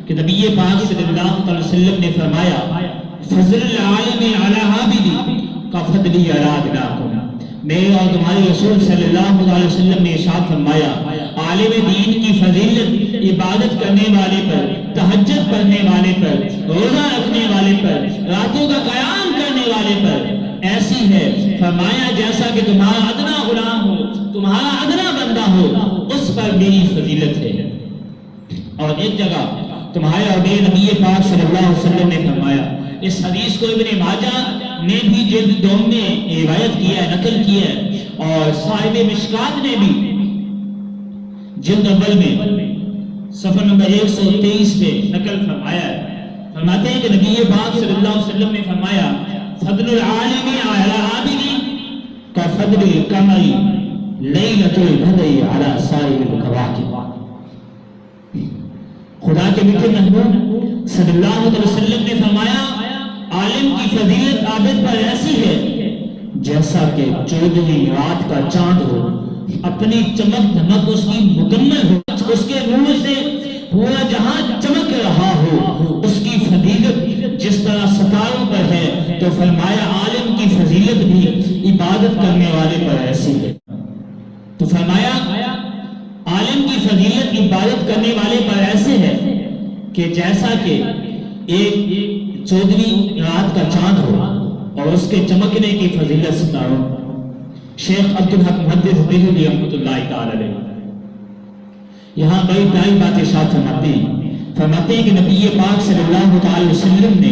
کہ نبی پاک صلی اللہ علیہ وسلم نے فرمایا فضل العالم علی عابدی کا فضلی علی ادناکم، میرے اور تمہارے رسول صلی اللہ علیہ وسلم نے ارشاد فرمایا عالم دین کی فضیلت عبادت کرنے والے پر، تہجد پڑھنے والے پر، روزہ رکھنے والے پر، راتوں کا قیام کرنے والے پر ایسی ہے، فرمایا جیسا کہ تمہارا ادنا غلام ہو، تمہارا ادنا بندہ ہو، اس پر میری فضیلت ہے۔ اور ایک جگہ تمہارے اور میرے نبی پاک صلی اللہ علیہ وسلم نے فرمایا، اس حدیث کو ابن ماجہ نے بھی جلد دوم میں روایت کیا ہے، نقل کیا ہے، اور صاحب مشکات نے بھی جلد اول میں صفحہ نمبر 123 پہ نقل فرمایا ہے۔ فرماتے ہیں کہ نبی پاک صلی اللہ علیہ وسلم نے فرمایا فضل العالم علی عابدی کا فضل القمر لیلۃ البدر علی سائر الکواکب۔ خدا کے میٹھے محبوب صلی اللہ علیہ وسلم نے فرمایا عالم کی فضیلت عابد پر ایسی ہے جیسا کہ 14ویں رات کا چاند ہو، اپنی چمک دھمک اس کی مکمل ہو، اس کے نور سے پورا جہاں چمک رہا ہو، اس کی فضیلت جس طرح ستاروں پر ہے، تو فرمایا عالم کی فضیلت بھی عبادت کرنے والے پر ایسی ہے۔ تو فرمایا عالم کی فضیلت عبادت کرنے والے پر ایسے ہے کہ جیسا کہ ایک 14ویں رات کا چاند ہو اور اس کے چمکنے کی فضیلت ستاروں۔ شیخ عبدالحق محدث دہلوی رحمۃ اللہ تعالی علیہ یہاں بڑی پیاری بات ارشاد فرماتے ہیں کہ نبی پاک صلی اللہ تعالی وسلم نے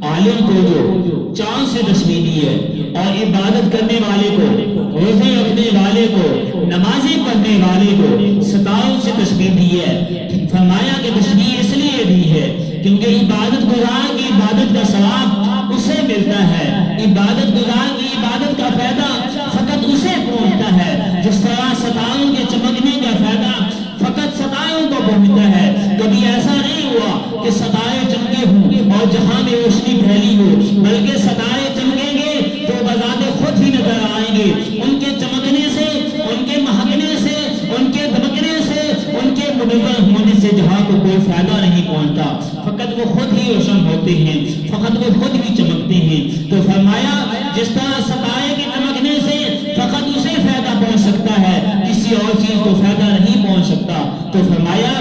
عالم کو جو چاند سے تشبیہ دی ہے اور عبادت کرنے والے کو، روزے رکھنے والے کو، نمازیں پڑھنے والے کو ستاروں سے تشبیہ دی ہے۔ فرمایا کہ تشبیہ اس لیے دی ہے کیونکہ عبادت گزار کی عبادت کا ثواب اسے ملتا ہے، عبادت گزار کی عبادت کا فائدہ فقط اسے پہنچتا ہے، جس طرح ستاروں کے چمکنے کا فائدہ فقط ستاروں کو پہنچتا ہے۔ کبھی ایسا نہیں ہوا کہ ستارے چمکے ہوں اور جہاں میں روشنی پھیلی ہو، بلکہ ستارے چمکیں گے تو بذات خود ہی نظر آئیں گے، ان کے چمکنے سے، ان کے مہکنے سے، ان کے دمکنے سے، ان کے منور ہونے سے جہاں کو کوئی فائدہ نہیں پہنچتا، فقط وہ خود ہی روشن ہوتے ہیں، فقط وہ خود ہی چمکتے ہیں۔ تو فرمایا جس طرح ستارے کے چمکنے سے فقط اسے فائدہ پہنچ سکتا ہے، کسی اور چیز کو فائدہ نہیں پہنچ سکتا، تو فرمایا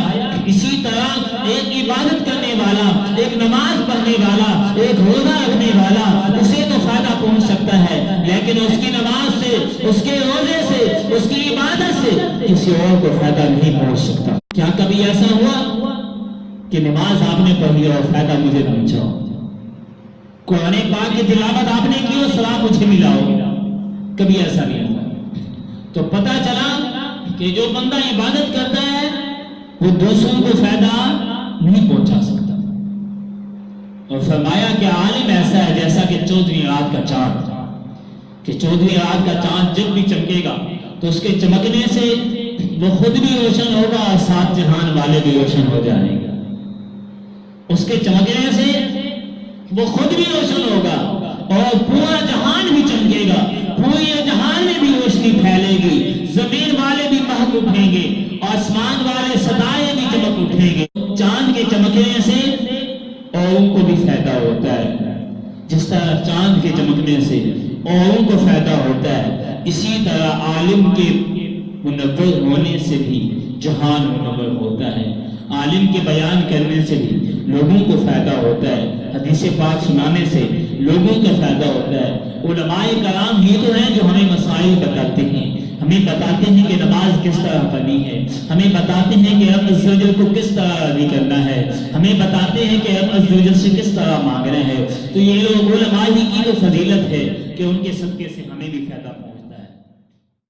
اسی طرح ایک عبادت کرنے والا، ایک نماز پڑھنے والا، ایک روزہ رکھنے والا، اسے تو فائدہ پہنچ سکتا ہے، لیکن اس کی نماز سے، اس کے روزے سے، اس کی عبادت سے کسی اور کو فائدہ نہیں پہنچ سکتا۔ کیا کبھی ایسا ہوا کہ نماز آپ نے پڑھی اور فائدہ مجھے پہنچا ہو؟ قرآن پاک کی تلاوت آپ نے کی اور ثواب مجھے ملا ہو؟ کبھی ایسا نہیں ہوا۔ تو پتہ چلا کہ جو بندہ عبادت کرتا ہے وہ دوسروں کو فائدہ نہیں پہنچا سکتا۔ اور فرمایا کہ عالم ایسا ہے جیسا کہ 14ویں رات کا چاند، کہ 14ویں رات کا چاند جب بھی چمکے گا تو اس کے چمکنے سے وہ خود بھی روشن ہوگا اور سات جہان والے بھی روشن ہو جائیں گے۔ اس کے چمکنے سے وہ خود بھی روشن ہوگا اور پورا جہان بھی چمکے گا، پورے جہان میں بھی روشنی پھیلے گی، زمین والے بھی مہک اٹھیں گے، آسمان والے ستارے بھی چمک اٹھیں گے۔ چاند کے چمکنے سے اوروں کو بھی فائدہ ہوتا ہے، جس طرح چاند کے چمکنے سے اوروں کو فائدہ ہوتا ہے، اسی طرح عالم کے منور ہونے سے بھی جہان منور ہوتا ہے، عالم کے بیان کرنے سے بھی لوگوں کو فائدہ ہوتا ہے، حدیث پاک سنانے سے لوگوں کا فائدہ ہوتا ہے۔ علماء کرام ہی تو ہیں جو ہمیں مسائل بتاتے ہیں، ہمیں بتاتے ہیں کہ نماز کس طرح پڑھنی ہے، ہمیں بتاتے ہیں کہ رب عز و جل کو کس طرح راضی کرنا ہے، ہمیں بتاتے ہیں کہ رب عز و جل سے کس طرح مانگنا ہے۔ تو یہ لوگ علماء ہی کی تو فضیلت ہے کہ ان کے صدقے سے ہمیں بھی فائدہ پہنچے۔